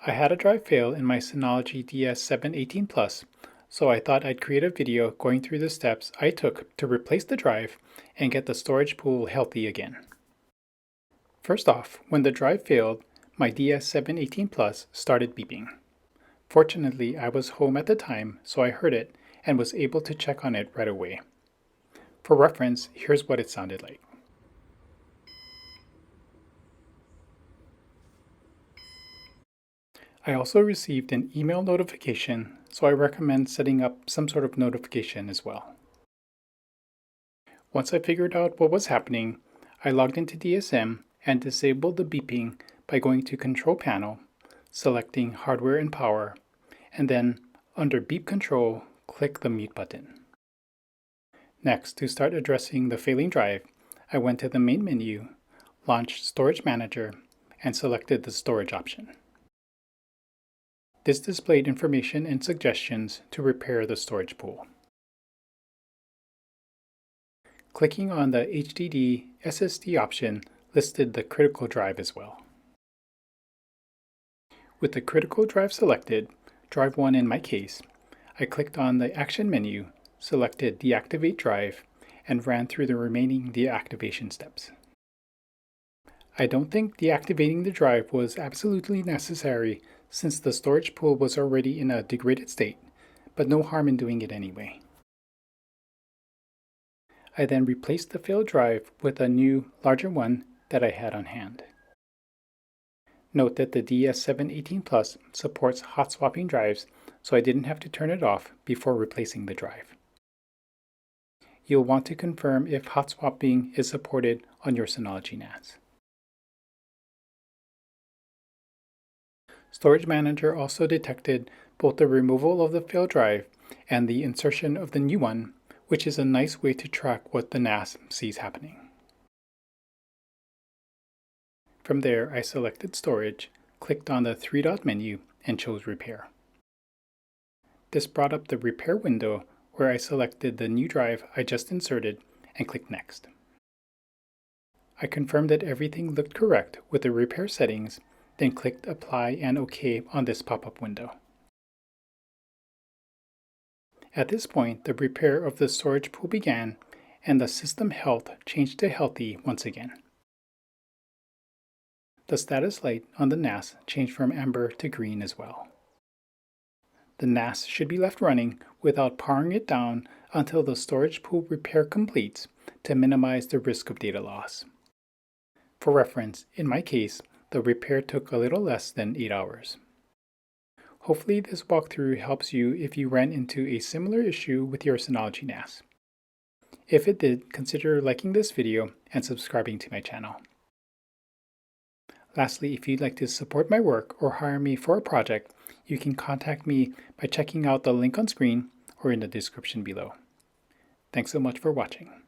I had a drive fail in my Synology DS718 Plus, so I thought I'd create a video going through the steps I took to replace the drive and get the storage pool healthy again. First off, when the drive failed, my DS718 Plus started beeping. Fortunately, I was home at the time, so I heard it and was able to check on it right away. For reference, here's what it sounded like. I also received an email notification, so I recommend setting up some sort of notification as well. Once I figured out what was happening, I logged into DSM and disabled the beeping by going to Control Panel, selecting Hardware and Power, and then under Beep Control, click the Mute button. Next, to start addressing the failing drive, I went to the main menu, launched Storage Manager, and selected the storage option. This displayed information and suggestions to repair the storage pool. Clicking on the HDD SSD option listed the critical drive as well. With the critical drive selected, drive 1 in my case, I clicked on the action menu, selected Deactivate Drive, and ran through the remaining deactivation steps. I don't think deactivating the drive was absolutely necessary since the storage pool was already in a degraded state, but no harm in doing it anyway. I then replaced the failed drive with a new, larger one that I had on hand. Note that the DS718 Plus supports hot swapping drives, so I didn't have to turn it off before replacing the drive. You'll want to confirm if hot swapping is supported on your Synology NAS. Storage Manager also detected both the removal of the failed drive and the insertion of the new one, which is a nice way to track what the NAS sees happening. From there, I selected Storage, clicked on the three-dot menu, and chose Repair. This brought up the Repair window where I selected the new drive I just inserted and clicked Next. I confirmed that everything looked correct with the repair settings, then clicked Apply and OK on this pop-up window. At this point, the repair of the storage pool began and the system health changed to healthy once again. The status light on the NAS changed from amber to green as well. The NAS should be left running without powering it down until the storage pool repair completes to minimize the risk of data loss. For reference, in my case, the repair took a little less than 8 hours. Hopefully this walkthrough helps you if you ran into a similar issue with your Synology NAS. If it did, consider liking this video and subscribing to my channel. Lastly, if you'd like to support my work or hire me for a project, you can contact me by checking out the link on screen or in the description below. Thanks so much for watching.